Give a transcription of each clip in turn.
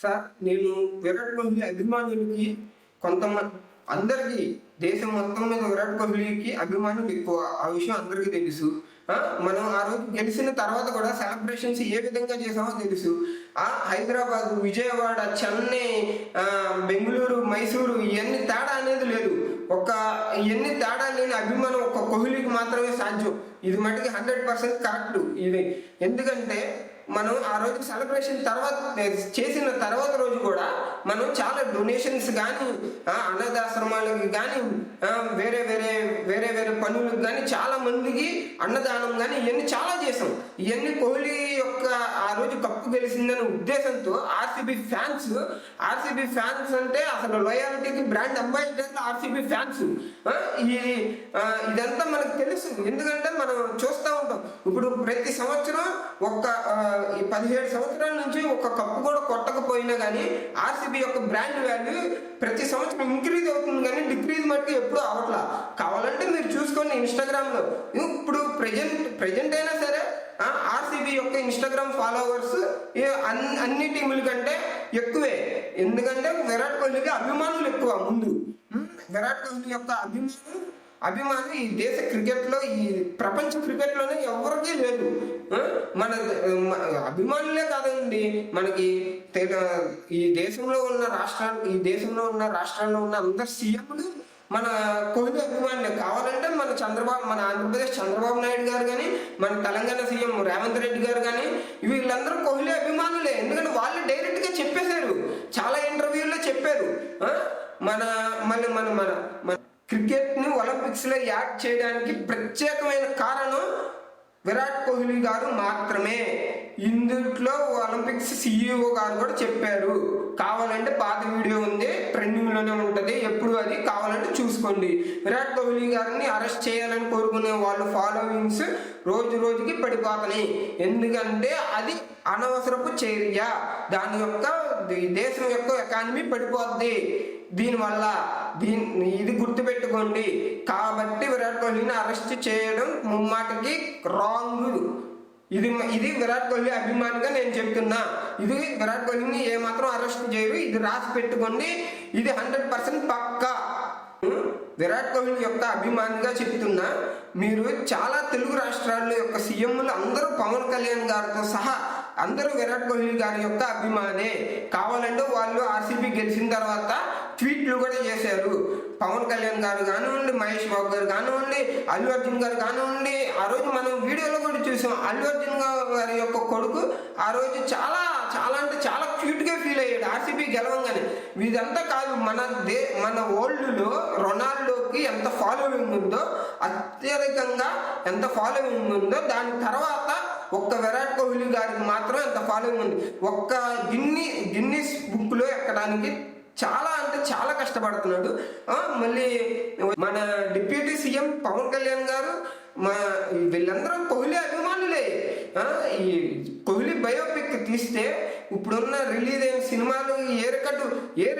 Sir నేను విరాట్ కోహ్లీ అభిమానులకి కొంతమంది అందరికీ దేశం మొత్తం మీద విరాట్ కోహ్లీకి అభిమానులు ఎక్కువ. ఆ విషయం అందరికీ తెలుసు. మనం ఆ రోజు గెలిచిన తర్వాత కూడా సెలబ్రేషన్స్ ఏ విధంగా చేసామో తెలుసు. హైదరాబాద్, విజయవాడ, చెన్నై, బెంగళూరు, మైసూరు ఇవన్నీ తేడా అనేది లేదు. ఇవన్నీ తేడా లేని అభిమానం ఒక కోహ్లీకి మాత్రమే సాధ్యం. ఇది మటుకి 100% కరెక్ట్. ఇది ఎందుకంటే మనం ఆ రోజు సెలబ్రేషన్ చేసిన తర్వాత రోజు కూడా మనం చాలా డొనేషన్స్ కానీ, అన్నదాశ్రమాలకు కానీ, వేరే వేరే వేరే వేరే పనులకు కానీ చాలా మందికి అన్నదానం కానీ ఇవన్నీ చాలా చేసాం. ఇవన్నీ కోహ్లీ యొక్క ఆ రోజు కప్పు గెలిచిందనే ఉద్దేశంతో ఆర్సీబీ ఫ్యాన్స్ అంటే అసలు లాయాలిటీకి బ్రాండ్ అంబాసిడర్ ఆర్సీబీ ఫ్యాన్స్. ఇదంతా మనకు తెలుసు. ఎందుకంటే మనం చూస్తూ ఉంటాం. ఇప్పుడు ప్రతి సంవత్సరం 17 సంవత్సరాల నుంచి ఒక కప్పు కూడా కొట్టకపోయినా కానీ ఆర్సీబీ యొక్క బ్రాండ్ వాల్యూ ప్రతి సంవత్సరం ఇంక్రీజ్ అవుతుంది కానీ డిక్రీజ్ మటుకు ఎప్పుడు అవట్లా. కావాలంటే మీరు చూసుకోండి ఇన్స్టాగ్రామ్లో. ఇప్పుడు ప్రజెంట్ అయినా సరే ఆర్సీబీ యొక్క ఇన్స్టాగ్రామ్ ఫాలోవర్స్ అన్ని టీముల కంటే ఎక్కువే. ఎందుకంటే విరాట్ కోహ్లీకి అభిమానులు ఎక్కువ. ముందు విరాట్ కోహ్లీ యొక్క అభిమానం ఈ దేశ క్రికెట్లో, ఈ ప్రపంచ క్రికెట్లోనే ఎవరికీ లేదు. మన అభిమానులే కాదండి, మనకి ఈ దేశంలో ఉన్న రాష్ట్రాల్లో ఉన్న అందరు సీఎంలు మన కోహ్లీ అభిమానులే. కావాలంటే మన ఆంధ్రప్రదేశ్ చంద్రబాబు నాయుడు గారు కానీ, మన తెలంగాణ సీఎం రేవంత్ రెడ్డి గారు కానీ వీళ్ళందరూ కోహ్లీ అభిమానులే. ఎందుకంటే వాళ్ళు డైరెక్ట్గా చెప్పేశారు, చాలా ఇంటర్వ్యూల్లో చెప్పారు. మన క్రికెట్ని ఒలింపిక్స్లో యాడ్ చేయడానికి ప్రత్యేకమైన కారణం విరాట్ కోహ్లీ గారు మాత్రమే. ఇందులో ఒలింపిక్స్ CEO గారు కూడా చెప్పారు. కావాలంటే పాత వీడియో ఉంది, ట్రెండింగ్లోనే ఉంటుంది, ఎప్పుడు అది కావాలంటే చూసుకోండి. విరాట్ కోహ్లీ గారిని అరెస్ట్ చేయాలని కోరుకునే వాళ్ళు ఫాలోవింగ్స్ రోజు రోజుకి పడిపోతున్నాయి. ఎందుకంటే అది అనవసరపు చర్య. దాని యొక్క దేశం యొక్క ఎకానమీ పడిపోద్ది దీనివల్ల. ఇది గుర్తుపెట్టుకోండి. కాబట్టి విరాట్ కోహ్లీని అరెస్ట్ చేయడం ముమ్మాటికి రాంగ్. ఇది విరాట్ కోహ్లీ అభిమానిగా నేను చెప్తున్నా. ఇది విరాట్ కోహ్లీని ఏమాత్రం అరెస్ట్ చేయరు. ఇది రాసి పెట్టుకోండి. ఇది 100% పక్కా. విరాట్ కోహ్లీ యొక్క అభిమానిగా చెప్తున్నా. మీరు చాలా తెలుగు రాష్ట్రాల యొక్క సీఎంలు అందరూ పవన్ కళ్యాణ్ గారితో సహా అందరూ విరాట్ కోహ్లీ గారి యొక్క అభిమానే. కావాలంటే వాళ్ళు ఆర్సీబీ గెలిచిన తర్వాత ట్వీట్లు కూడా చేశారు. పవన్ కళ్యాణ్ గారు కానివ్వండి, మహేష్ బాబు గారు కానివ్వండి, అల్లు అర్జున్ గారు కానివ్వండి. ఆ రోజు మనం వీడియోలో కూడా చూసాం. అల్లు అర్జున్ గారి యొక్క కొడుకు ఆ రోజు చాలా క్యూట్గా ఫీల్ అయ్యాడు ఆర్సీబీ గెలవంగానే. ఇదంతా కాదు, మన వరల్డ్లో రొనాల్డోకి ఎంత ఫాలోవింగ్ ఉందో, అత్యధికంగా ఎంత ఫాలోవింగ్ ఉందో, దాని తర్వాత ఒక్క విరాట్ కోహ్లీ గారికి మాత్రం ఎంత ఫాలోవింగ్ ఉంది. ఒక్క గిన్నిస్ బుక్లో ఎక్కడానికి చాలా కష్టపడుతున్నాడు. మళ్ళీ మన డిప్యూటీ సీఎం పవన్ కళ్యాణ్ గారు వీళ్ళందరూ కోహ్లీ అభిమానులే. ఈ కోహ్లీ బయోపిక్ తీస్తే ఇప్పుడున్న రిలీజ్ అయిన సినిమాలు ఏ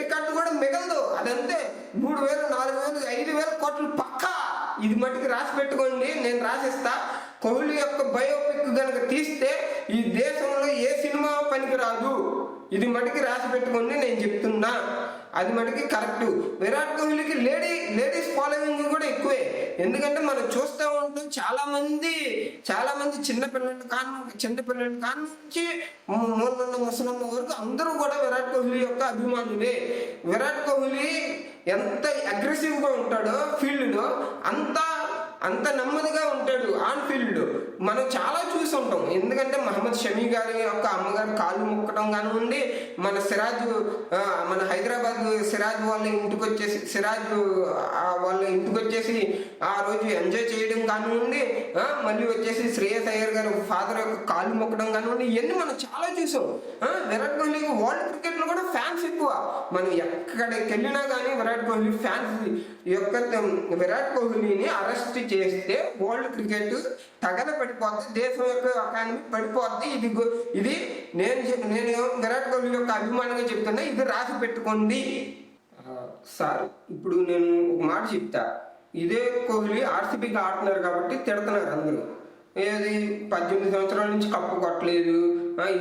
రికార్డు కూడా మిగలదు. అదంతే 3,000, 4,000, 5,000 కోట్లు పక్కా. ఇది మటుకు రాసి పెట్టుకోండి, నేను రాసిస్తా. కోహ్లీ యొక్క బయోపిక్ కనుక తీస్తే ఈ దేశంలో ఏ సినిమా పనికిరాదు. ఇది మటుకి రాసి పెట్టుకోండి, నేను చెప్తున్నా. అది మటుకి కరెక్ట్. విరాట్ కోహ్లీకి లేడీస్ ఫాలోవింగ్ కూడా ఎక్కువే. ఎందుకంటే మనం చూస్తూ ఉంటాం చాలా మంది చిన్నపిల్లల కాడ నుంచి మూలన్న ముసలమ్మ వరకు అందరూ కూడా విరాట్ కోహ్లీ యొక్క అభిమానులే. విరాట్ కోహ్లీ ఎంత అగ్రెసివ్గా ఉంటాడో ఫీల్డ్లో అంత నెమ్మదిగా ఉంటాడు ఆన్ ఫీల్డ్. మనం చాలా చూసి ఉంటాం. ఎందుకంటే మహమ్మద్ షమీ గారి యొక్క అమ్మగారు కాళ్ళు మొక్కడం కానివ్వండి, మన హైదరాబాద్ సిరాజ్ వాళ్ళ ఇంటికి వచ్చేసి ఆ రోజు ఎంజాయ్ చేయడం కానివ్వండి, మళ్ళీ వచ్చేసి శ్రేయస్ అయ్యర్ గారు ఫాదర్ యొక్క కాళ్ళు మొక్కడం కానివ్వండి, ఇవన్నీ మనం చాలా చూసాం. విరాట్ కోహ్లీకి వరల్డ్ క్రికెట్లో కూడా ఫ్యాన్స్ ఎక్కువ. మనం ఎక్కడికి వెళ్ళినా కానీ విరాట్ కోహ్లీని అరెస్ట్ చేస్తే వరల్డ్ క్రికెట్ తగలబడిపోద్ది, దేశం యొక్క ఎకానమీ పడిపోద్ది. ఇది నేను విరాట్ కోహ్లీ యొక్క అభిమానంగా చెప్తున్నా. ఇది రాసి పెట్టుకోండి సార్. ఇప్పుడు నేను ఒక మాట చెప్తా. ఇదే కోహ్లీ ఆర్సీబీకి ఆడుతున్నారు కాబట్టి తిడుతున్నారు అందరూ. ఏది 18 సంవత్సరాల నుంచి కప్పు కొట్టలేదు,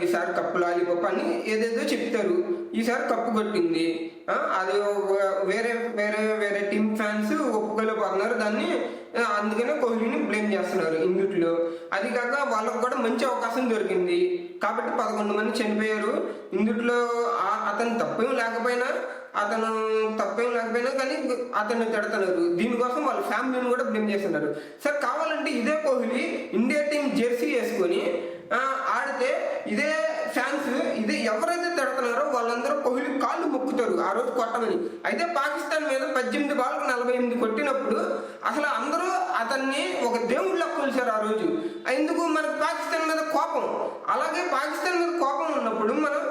ఈసారి కప్పు లాలిపప్పు అని ఏదేదో చెప్తారు. ఈసారి కప్పు కొట్టింది. అది వేరే వేరే వేరే టీమ్ ఫ్యాన్స్ ఒప్పుకోలేకపోతున్నారు దాన్ని. అందుకనే కోహ్లీని బ్లేమ్ చేస్తున్నారు ఇందుట్లో. అది కాక వాళ్ళకు కూడా మంచి అవకాశం దొరికింది కాబట్టి 11 మంది చనిపోయారు ఇందుట్లో. అతను తప్పేం లేకపోయినా కానీ అతన్ని తిడుతున్నారు. దీనికోసం వాళ్ళ ఫ్యామిలీని కూడా బ్లేమ్ చేస్తున్నారు. సార్ కావాలంటే ఇదే కోహ్లీ ఇండియా టీం జెర్సీ వేసుకొని ఆడితే ఇదే ఫ్యాన్స్ ఇదే ఎవరైతే తిడుతున్నారో వాళ్ళందరూ కోహ్లీ కాళ్ళు మొక్కుతారు ఆ రోజు కొట్టమని. అయితే పాకిస్తాన్ మీద 18 బాల్కు 48 కొట్టినప్పుడు అసలు అందరూ అతన్ని ఒక దేవుళ్ళ కొలిచారు ఆ రోజు. ఎందుకు? మనకు పాకిస్తాన్ మీద కోపం. అలాగే పాకిస్తాన్ మీద కోపం ఉన్నప్పుడు మనం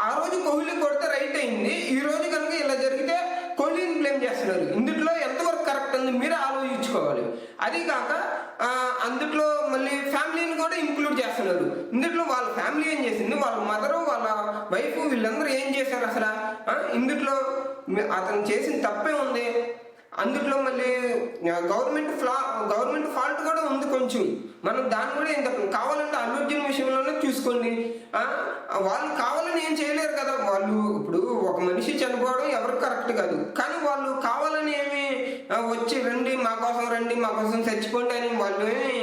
ఆ రోజు కోహ్లీ కొడితే రైట్ అయింది, ఈ రోజు కనుక ఇలా జరిగితే కోహ్లీని బ్లేమ్ చేస్తున్నారు. ఇందులో ఎంతవరకు కరెక్ట్ ఉంది మీరే ఆలోచించుకోవాలి. అది కాక అందుట్లో మళ్ళీ ఫ్యామిలీని కూడా ఇంక్లూడ్ చేస్తున్నారు. ఇందుట్లో వాళ్ళ ఫ్యామిలీ ఏం చేసింది, వాళ్ళ మదరు వాళ్ళ వైఫ్ వీళ్ళందరూ ఏం చేశారు అసలు? ఇందుట్లో అతను చేసిన తప్పే ఉంది. అందుట్లో మళ్ళీ గవర్నమెంట్ ఫాల్ట్ కూడా ఉంది కొంచెం. మనం దాన్ని కూడా ఏం తప్ప కావాలంటే అల్లు అర్జున్ విషయంలోనే చూసుకోండి. వాళ్ళు కావాలని ఏం చేయలేరు కదా. వాళ్ళు ఇప్పుడు ఒక మనిషి చనిపోవడం ఎవరికి కరెక్ట్ కాదు, కానీ వాళ్ళు కావాలని ఏమి వచ్చి రండి మా కోసం చచ్చిపోండి అని వాళ్ళు ఏమి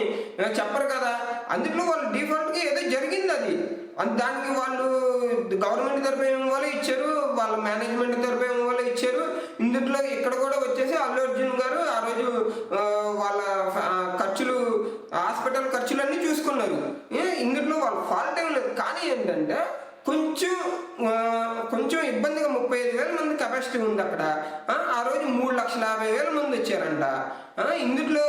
చెప్పరు కదా. అందులో వాళ్ళు డిఫాల్ట్గా ఏదో జరిగింది అది. దానికి వాళ్ళు గవర్నమెంట్ తరఫు ఏమో వాళ్ళు ఇచ్చారు, వాళ్ళ మేనేజ్మెంట్ తరఫు ఏమో వాళ్ళు ఇచ్చారు. ఇందులో ఇక్కడ కూడా వచ్చేసి అల్లు అర్జున్ గారు ఆ రోజు వాళ్ళ హాస్పిటల్ ఖర్చులన్నీ చూసుకున్నారు. ఇందులో వాళ్ళ ఫాల్ట్ ఏం లేదు. కానీ ఏంటంటే కొంచెం ఇబ్బందిగా 35,000 మంది కెపాసిటీ ఉంది అక్కడ. ఆ రోజు 3,50,000 మంది వచ్చారంట. ఇందులో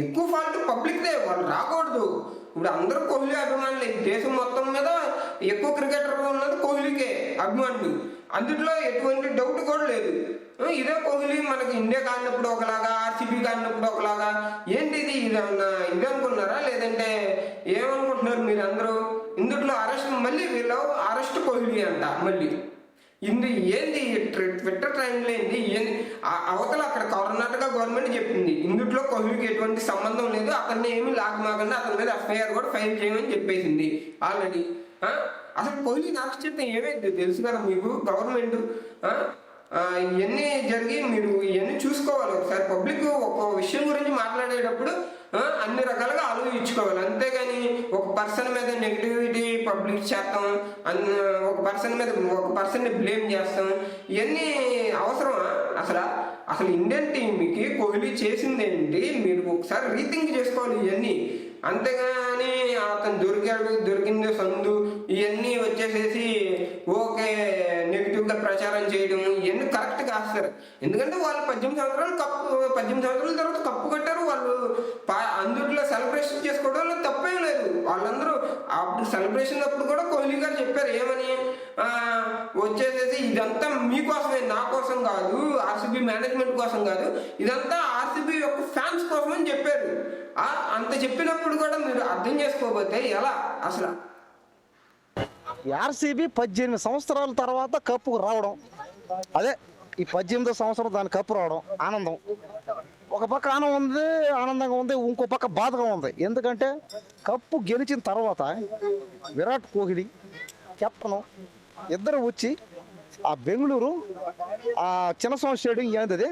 ఎక్కువ ఫాల్ట్ పబ్లిక్దే, వాళ్ళు రాకూడదు. ఇప్పుడు అందరూ కోహ్లీ అభిమానులే. దేశం మొత్తం మీద ఎక్కువ క్రికెటర్ ఉన్నది కోహ్లీకే అభిమానులు. అందులో ఎటువంటి డౌట్ కూడా లేదు. ఇదే కోహ్లీ మనకి ఇండియా కాడినప్పుడు ఒకలాగా, ఆర్సీబీ కాడినప్పుడు ఒకలాగా. ఏంటిది ఇది అనుకున్నారా? లేదంటే ఏమనుకుంటున్నారు మీరు అందరూ? ఇందులో మళ్ళీ వీళ్ళు అరెస్ట్ కోహ్లీ అంట. మళ్ళీ ఏంది ట్విట్టర్ ట్రెండ్లో ఏంది అవతల అక్కడ కర్ణాటక గవర్నమెంట్ చెప్పింది ఇందుట్లో కోహ్లీకి ఎటువంటి సంబంధం లేదు, అతన్ని ఏమి లాగమాకండి, అతని మీద ఎఫ్ఐఆర్ కూడా ఫైల్ చేయమని చెప్పేసింది ఆల్రెడీ. అసలు కోహ్లీని అరెస్ట్ చేస్తే ఏమైంది తెలుసు కదా మీకు. గవర్నమెంట్ ఇవన్నీ జరిగి మీరు ఇవన్నీ చూసుకోవాలి ఒకసారి. పబ్లిక్ ఒక విషయం గురించి మాట్లాడేటప్పుడు అన్ని రకాలుగా ఆలోచించుకోవాలి. అంతేగాని ఒక పర్సన్ మీద నెగిటివిటీ పబ్లిక్ చేస్తాం, ఒక పర్సన్ని బ్లేమ్ చేస్తాం, ఇవన్నీ అవసరమా అసలు ఇండియన్ టీంకి కోహ్లీ చేసింది ఏంటి మీరు ఒకసారి రీథింక్ చేసుకోవాలి ఇవన్నీ. అంతేగాని అతను దొరికింది సందు ఇవన్నీ వచ్చేసేసి ఓకే నెగిటివ్గా ప్రచారం చేయడం ఇవన్నీ కరెక్ట్ కాదు సార్. ఎందుకంటే వాళ్ళు 18 సంవత్సరాల తర్వాత కప్పు కట్టారు. వాళ్ళు అందుట్లో సెలబ్రేషన్ చేసుకోవడంలో తప్పేం లేదు. వాళ్ళందరూ అప్పుడు సెలబ్రేషన్ అప్పుడు కూడా కోహ్లీ గారు చెప్పారు ఏమని, వచ్చేసేసి ఇదంతా మీకోసమే, నా కోసం కాదు, ఆర్సీబీ మేనేజ్మెంట్ కోసం కాదు, ఇదంతా ఆర్సీబీ యొక్క ఫ్యాన్స్ కోసం అని చెప్పారు. అంత చెప్పినప్పుడు కూడా మీరు అర్థం చేసుకోకపోతే ఎలా అసలు? ఆర్సీబీ 18 సంవత్సరాల తర్వాత కప్పు రావడం, అదే ఈ 18వ సంవత్సరం దాని కప్పు రావడం ఆనందం. ఒక పక్క ఆనందంగా ఉంది, ఇంకో పక్క బాధగా ఉంది. ఎందుకంటే కప్పు గెలిచిన తర్వాత విరాట్ కోహ్లీ కెప్టెన్ ఇద్దరు వచ్చి ఆ బెంగళూరు ఆ చిన్నస్వామి స్టేడియం ఏంటది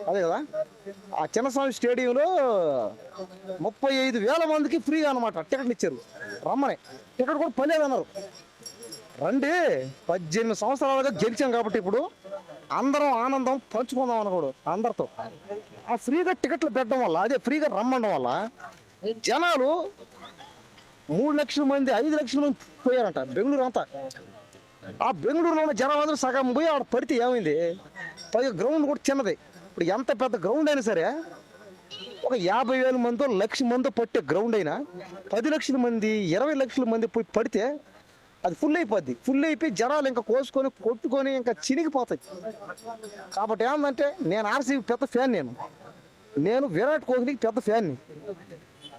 అదే కదా, ఆ చిన్నస్వామి స్టేడియంలో 35,000 మందికి ఫ్రీగా అనమాట టికెట్లు ఇచ్చారు. రమ్మని టికెట్ కూడా పర్లేదన్నారు. రండి 18 సంవత్సరాలుగా గెలిచాం కాబట్టి ఇప్పుడు అందరం ఆనందం పంచుకుందాం అనుకోడు అందరితో. ఆ ఫ్రీగా టికెట్లు పెట్టడం వల్ల, అదే ఫ్రీగా రమ్మడం వల్ల జనాలు 3 లక్షల మంది 5 లక్షల మంది పోయారంట బెంగళూరు అంతా. ఆ బెంగళూరులో ఉన్న జనం అందరూ సగం పోయి ఆడ పడితే ఏమైంది, పైగా గ్రౌండ్ కూడా చిన్నది. ఇప్పుడు ఎంత పెద్ద గ్రౌండ్ అయినా సరే ఒక 50,000 మందో 1,00,000 మందో పట్టే గ్రౌండ్ అయినా 10 లక్షల మంది 20 లక్షల మంది పోయి పడితే అది ఫుల్ అయిపోద్ది. ఫుల్ అయిపోయి జనాలు ఇంకా కోసుకొని కొట్టుకొని ఇంకా చినిగిపోతాయి. కాబట్టి ఏంటంటే నేను ఆర్సీబీ పెద్ద ఫ్యాన్, నేను విరాట్ కోహ్లీకి పెద్ద ఫ్యాన్ని.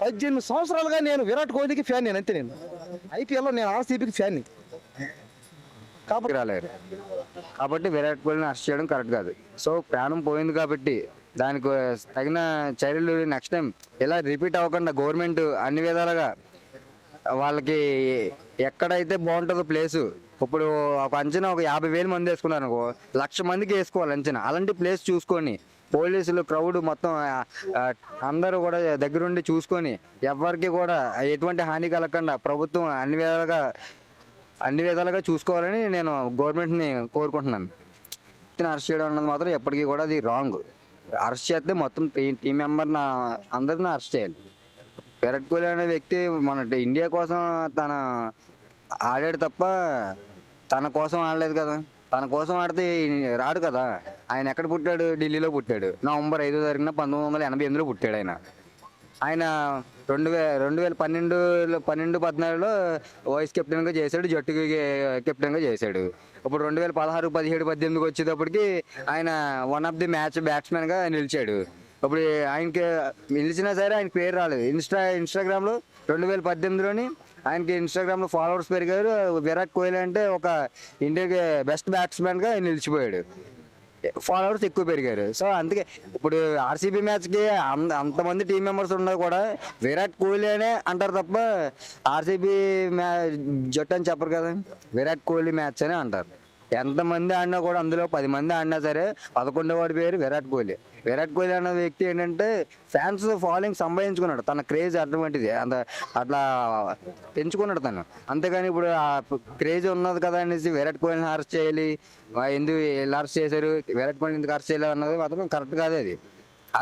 18 సంవత్సరాలుగా నేను విరాట్ కోహ్లీకి ఫ్యాన్, నేను అంతే. నేను ఐపీఎల్లో నేను ఆర్సీబీకి ఫ్యాన్ని కాబట్టి రాలేరు. కాబట్టి విరాట్ కోహ్లీని అరెస్ట్ చేయడం కరెక్ట్ కాదు. సో ప్రాణం పోయింది కాబట్టి దానికి తగిన చర్యలు నెక్స్ట్ టైం ఇలా రిపీట్ అవ్వకుండా గవర్నమెంట్ అన్ని విధాలుగా వాళ్ళకి ఎక్కడైతే బాగుంటుందో ప్లేసు ఇప్పుడు ఒక అంచనా ఒక 50,000 మంది వేసుకున్నారు అనుకో, 1,00,000 మందికి వేసుకోవాలి అంచనా. అలాంటి ప్లేస్ చూసుకొని పోలీసులు క్రౌడ్ మొత్తం ఆ, అందరూ కూడా దగ్గరుండి చూసుకొని ఎవరికి కూడా ఎటువంటి హాని కలగకుండా ప్రభుత్వం అన్ని విధాలుగా చూసుకోవాలని నేను గవర్నమెంట్ని కోరుకుంటున్నాను. అరెస్ట్ చేయడం అన్నది మాత్రం ఎప్పటికీ కూడా అది రాంగ్. అరెస్ట్ చేస్తే మొత్తం టీం మెంబర్ అందరిని అరెస్ట్ చేయాలి. విరాట్ కోహ్లీ అనే వ్యక్తి మన ఇండియా కోసం తన ఆడాడు తప్ప తన కోసం ఆడలేదు కదా. తన కోసం ఆడితే రాడు కదా. ఆయన ఎక్కడ పుట్టాడు? ఢిల్లీలో పుట్టాడు. నవంబర్ 5వ తారీఖున 1988లో పుట్టాడు ఆయన. ఆయన 2012-14లో వైస్ కెప్టెన్గా చేశాడు, జట్టుకి కెప్టెన్గా చేశాడు. ఇప్పుడు 2016, 17, 18 వచ్చేటప్పటికి ఆయన వన్ ఆఫ్ ది మ్యాచ్ బ్యాట్స్మెన్గా నిలిచాడు. ఇప్పుడు ఆయనకి నిలిచినా సరే ఆయన పేరు రాలేదు. ఇన్స్టాగ్రామ్లో 2018లోని ఆయనకి ఇన్స్టాగ్రామ్లో ఫాలోవర్స్ పెరిగారు. విరాట్ కోహ్లీ అంటే ఒక ఇండియాకి బెస్ట్ బ్యాట్స్మెన్గా నిలిచిపోయాడు. ఫాలోవర్స్ ఎక్కువ పెరిగారు. సో అందుకే ఇప్పుడు ఆర్సీబీ మ్యాచ్కి అంతమంది టీం మెంబర్స్ ఉన్నది కూడా విరాట్ కోహ్లీ అనే అంటారు తప్ప ఆర్సీబీ జట్టు అని చెప్పరు కదా. విరాట్ కోహ్లీ మ్యాచ్ అనే అంటారు. ఎంతమంది ఆడినా కూడా అందులో 10 మంది ఆడినా సరే 11వ వాడి పేరు విరాట్ కోహ్లీ. విరాట్ కోహ్లీ అనే వ్యక్తి ఏంటంటే ఫ్యాన్స్ ఫాలోయింగ్ సంపాదించుకున్నాడు. తన క్రేజ్ అటువంటిది అట్లా పెంచుకున్నాడు తను. అంతేగాని ఇప్పుడు ఆ క్రేజ్ ఉన్నది కదా అనేసి విరాట్ కోహ్లీని అరెస్ట్ చేయాలి, ఎందుకు ఇలా అరెస్ట్ చేశారు, విరాట్ కోహ్లీ ఎందుకు అరెస్ట్ చేయాలి అన్నది మాత్రం కరెక్ట్ కాదు. అది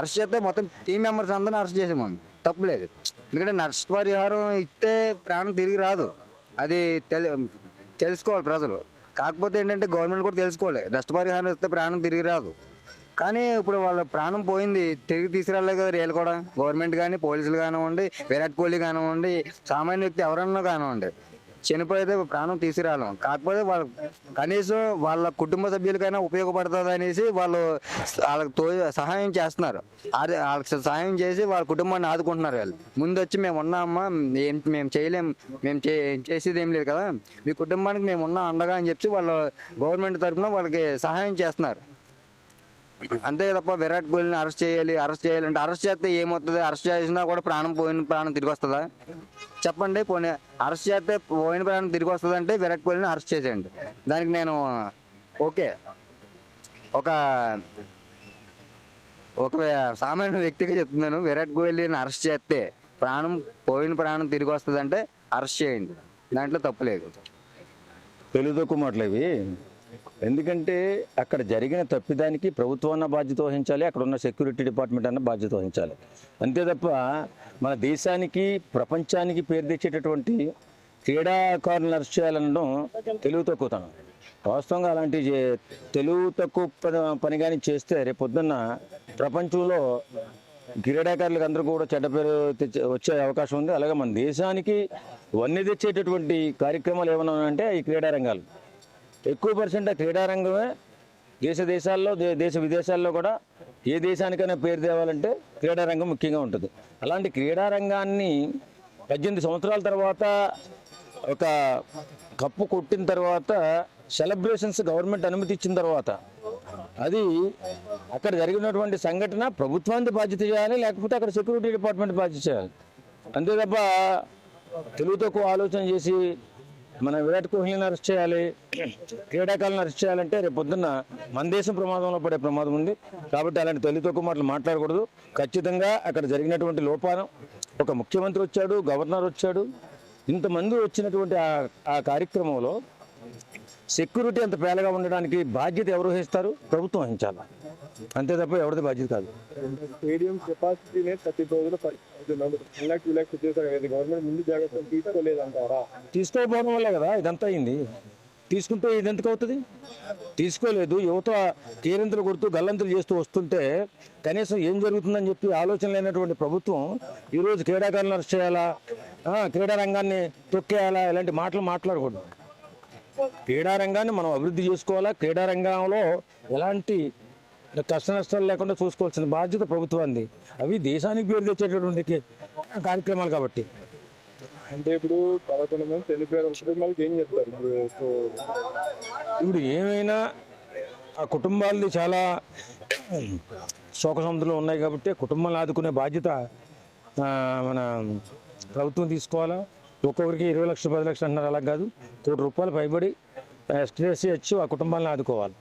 అరెస్ట్ చేస్తే మొత్తం టీం మెంబర్స్ అందరినీ అరెస్ట్ చేసాము, తప్పులేదు. ఎందుకంటే నష్టపరిహారం ఇస్తే ప్రాణం తిరిగి రాదు. అది తెలుసుకోవాలి ప్రజలు. కాకపోతే ఏంటంటే గవర్నమెంట్ కూడా తెలుసుకోవాలి, నష్టపరిహారం ఇస్తే ప్రాణం తిరిగి రాదు. కానీ ఇప్పుడు వాళ్ళ ప్రాణం పోయింది, తిరిగి తీసుకురాలేదు కదా వీళ్ళు కూడా. గవర్నమెంట్ కానీ, పోలీసులు కానివ్వండి, విరాట్ కోహ్లీ కానివ్వండి, సామాన్య వ్యక్తి ఎవరన్నా కానివ్వండి, చనిపోయితే ప్రాణం తీసుకురాలేం. కాకపోతే వాళ్ళు కనీసం వాళ్ళ కుటుంబ సభ్యులకైనా ఉపయోగపడుతుంది అనేసి వాళ్ళకి సహాయం చేస్తున్నారు. అదే వాళ్ళకి సహాయం చేసి వాళ్ళ కుటుంబాన్ని ఆదుకుంటున్నారు. వాళ్ళు ముందు వచ్చి మేము ఉన్నామమ్మా, మేము చేయలేం, మేము చేసేది ఏం లేదు కదా, మీ కుటుంబానికి మేము ఉన్నాం అండగా అని చెప్పి వాళ్ళు గవర్నమెంట్ తరఫున వాళ్ళకి సహాయం చేస్తున్నారు. అంతే తప్ప విరాట్ కోహ్లీని అరెస్ట్ చేయాలంటే అరెస్ట్ చేస్తే ఏమవుతుంది? అరెస్ట్ చేసినా కూడా పోయిన ప్రాణం తిరిగి వస్తుందా? చెప్పండి. అరెస్ట్ చేస్తే పోయిన ప్రాణం తిరిగి వస్తుంది అంటే విరాట్ కోహ్లీని అరెస్ట్ చేసేయండి. దానికి నేను ఓకే. ఒక సామాన్య వ్యక్తిగా చెప్తున్నాను, విరాట్ కోహ్లీని అరెస్ట్ చేస్తే పోయిన ప్రాణం తిరిగి వస్తుంది అంటే అరెస్ట్ చేయండి, దాంట్లో తప్పులేదు. తెలుగుదొక్కు మాటలేవి. ఎందుకంటే అక్కడ జరిగిన తప్పిదానికి ప్రభుత్వం అన్న బాధ్యత వహించాలి, అక్కడ ఉన్న సెక్యూరిటీ డిపార్ట్మెంట్ అన్న బాధ్యత వహించాలి. అంతే తప్ప మన దేశానికి ప్రపంచానికి పేరు తెచ్చేటటువంటి క్రీడాకారులను అరెస్ట్ చేయాలనడం తెలుగు తక్కువతనం. వాస్తవంగా అలాంటి తెలుగు తక్కువ పని కానీ చేస్తే రేపు పొద్దున్న ప్రపంచంలో క్రీడాకారులకు అందరూ కూడా చెడ్డ పేరు వచ్చే అవకాశం ఉంది. అలాగే మన దేశానికి వన్నె తెచ్చేటటువంటి కార్యక్రమాలు ఏమైనా అంటే ఈ క్రీడా రంగాలు ఎక్కువ పర్సెంట్. ఆ క్రీడారంగమే దేశాల్లో దేశ విదేశాల్లో కూడా ఏ దేశానికైనా పేరు తేవాలంటే క్రీడారంగం ముఖ్యంగా ఉంటుంది. అలాంటి క్రీడారంగాన్ని 18 సంవత్సరాల తర్వాత ఒక కప్పు కొట్టిన తర్వాత సెలబ్రేషన్స్ గవర్నమెంట్ అనుమతి ఇచ్చిన తర్వాత అది అక్కడ జరిగినటువంటి సంఘటన ప్రభుత్వానికి బాధ్యత చేయాలి, లేకపోతే అక్కడ సెక్యూరిటీ డిపార్ట్మెంట్ బాధ్యత చేయాలి. అంతే తప్ప తెలుగు తక్కువ ఆలోచన చేసి మన విరాట్ కోహ్లీని అరెస్ట్ చేయాలి, క్రీడాకారులను అరెస్ట్ చేయాలంటే రేపు పొద్దున్న మన దేశం ప్రమాదంలో పడే ప్రమాదం ఉంది. కాబట్టి అలాంటి తెలుగు తక్కువ మాటలు మాట్లాడకూడదు. ఖచ్చితంగా అక్కడ జరిగినటువంటి లోపానం, ఒక ముఖ్యమంత్రి వచ్చాడు, గవర్నర్ వచ్చాడు, ఇంతమంది వచ్చినటువంటి ఆ కార్యక్రమంలో సెక్యూరిటీ అంత పేలగా ఉండడానికి బాధ్యత ఎవరు వహిస్తారు? ప్రభుత్వం వహించాలి. అంతే తప్ప ఎవరిది బాధ్యత కాదు. స్టేడియం కెపాసిటీనే 30,000 గవర్నమెంట్ ముందు జాగ్రత్తలు తీసుకోలేదంటారా? తీసుకోకపోవడం వల్ల కదా ఇదంతా అయింది. తీసుకుంటే ఇది ఎందుకు అవుతుంది? తీసుకోలేదు. యువత కేరింతలు కొడుతూ గల్లంతులు చేస్తూ వస్తుంటే కనీసం ఏం జరుగుతుందని చెప్పి ఆలోచన లేనటువంటి ప్రభుత్వం ఈరోజు క్రీడాకారులను అరెస్ట్ చేయాలా, క్రీడారంగాన్ని తొక్కేయాలా, ఇలాంటి మాటలు మాట్లాడకూడదు. క్రీడారంగాన్ని మనం అభివృద్ధి చేసుకోవాలా. క్రీడారంగంలో ఎలాంటి కష్ట నష్టాలు లేకుండా చూసుకోవాల్సిన బాధ్యత ప్రభుత్వాన్ని. అవి దేశానికి పేరు తెచ్చేటటువంటి కార్యక్రమాలు కాబట్టి. అంటే ఇప్పుడు 11 మంది చనిపోయారు, కుటుంబాలకు ఏం చెప్తారు? ఇప్పుడు ఏమైనా ఆ కుటుంబాలది చాలా శోకసముద్రంలో ఉన్నాయి కాబట్టి కుటుంబాలను ఆదుకునే బాధ్యత మన ప్రభుత్వం తీసుకోవాలా. ఒక్కొక్కరికి 20 లక్షలు 10 లక్షలు అంటున్నారు, అలా కాదు, ₹1 కోటి పైబడి ఎస్టీసీ వచ్చి ఆ కుటుంబాలను ఆదుకోవాలి.